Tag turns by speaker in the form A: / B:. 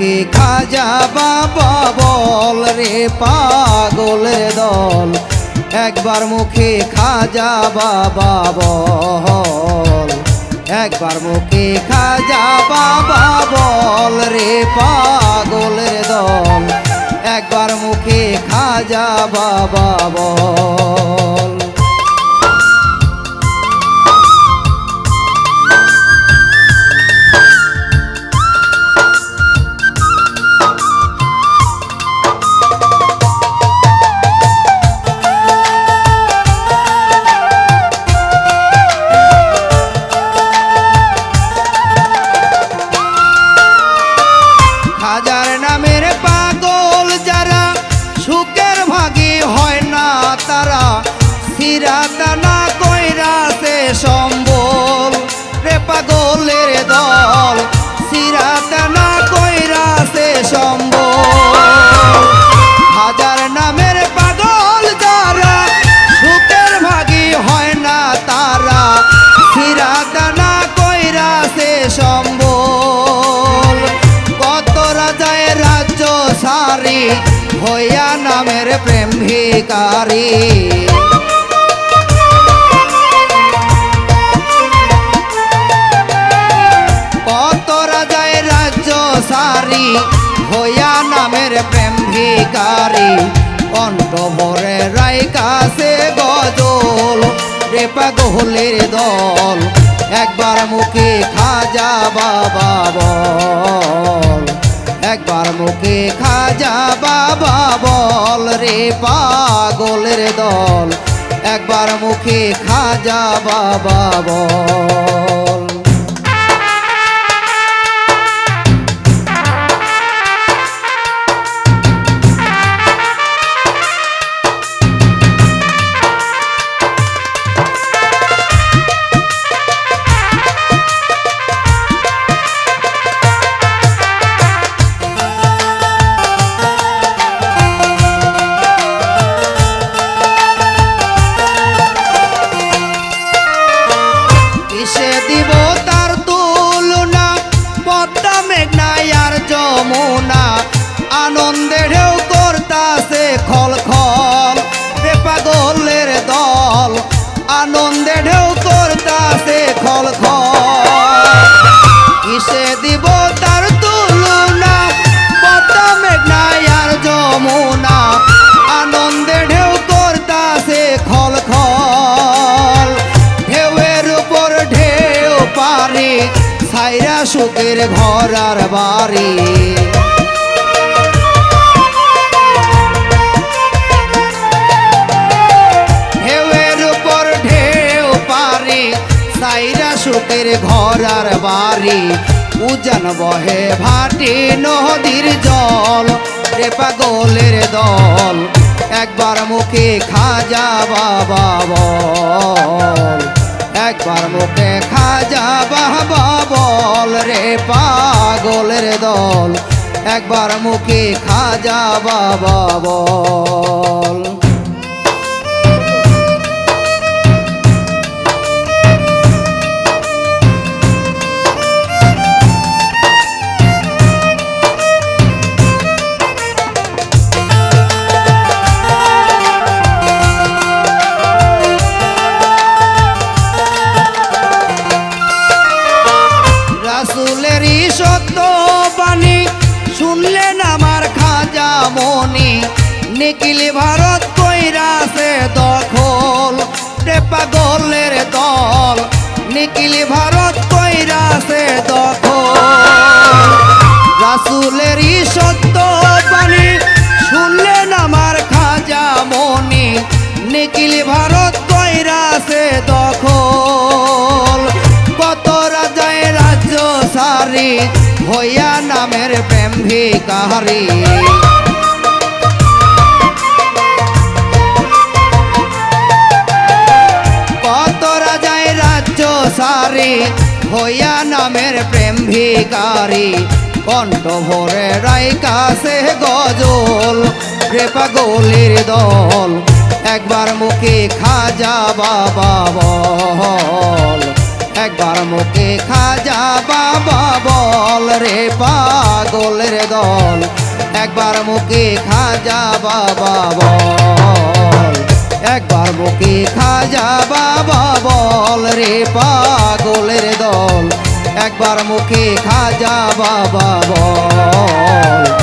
A: মুখে খাজা বাবা বল রে পাগলের দল, একবার মুখে খাজা বাবা বল, একবার মুখে খাজা বাবা বল রে পাগলের দল, একবার মুখে খাজা বাবা বল। খাজার নামের পাগল যারা সুখের ভাগী হয় না তারা, সিরাতানা কইরাছে সম্বল রে পাগলের দল, সিরাতানা কইরাছে সম্বল। খাজার নামের পাগল যারা সুখের ভাগী হয় না তারা, সিরাতানা কইরাছে সম্বল। কত রাজায় রাজ্য সারি হইয়া নামের প্রেম ভিখারি, কত রাজায় রাজ্য সারি হইয়া নামের প্রেম ভিখারি, কণ্ঠ ভরে রাইকাছে গজল রে পাগলের দল, একবার মুখে খাজা বাবা বল, একবার মুখে খাজা বাবা বল রে পাগলের দল, একবার মুখে খাজা বাবা বল। যমুনা আনন্দে ঢেউ করতাছে খল খল রে পাগলের দল, আনন্দে ঢেউ করতাছে খল খল। কিসে দিব তার তুলনা পদ্মা মেঘনায় আর যমুনা, আনন্দে ঢেউ করতাছে খল খল। ঢেউয়ের উপর ঢেউ পারি ছাইরা সুখের ঘর আর বাড়ি, ঢেউয়ের উপর ঢেউ পারি ছাইরা সুখের ঘর আর বাড়ি। উজান বহে ভাটি নদীর জল রে পাগলের দল, একবার মুখে খাজা বাবা বল, একবার মুখে খাজা বাবা বল রে পাগলের দল, একবার মুখে খাজা বাবা বল। রাসূলেরই সত্য বাণী শুনলেন আমার খাজা মনি, নিখিল ভারত কইরাছে দখল রে পাগলের দল, নিখিল ভারত কইরাছে দখল। রাসূলেরই সত্য বাণী শুনলেন আমার খাজা মনি, নিখিল ভারত কইরাছে দখল। কত রাজায় রাজ্য সারি হইয়া নামের প্রেম ভিখারি, কত রাজায় রাজ্য সারি হইয়া নামের প্রেম ভিখারি। কণ্ঠ ভরে রাইকাছে গজল রে পাগলের দল, একবার মুখে খাজা বাবা বল, একবার মুখে খাজা বাবা বল রে পাগলের দল একবার মুখে খাজা বাবা বল একবার মুখে খাজা বাবা বল রে পাগলের দল একবার মুখে খাজা বাবা বল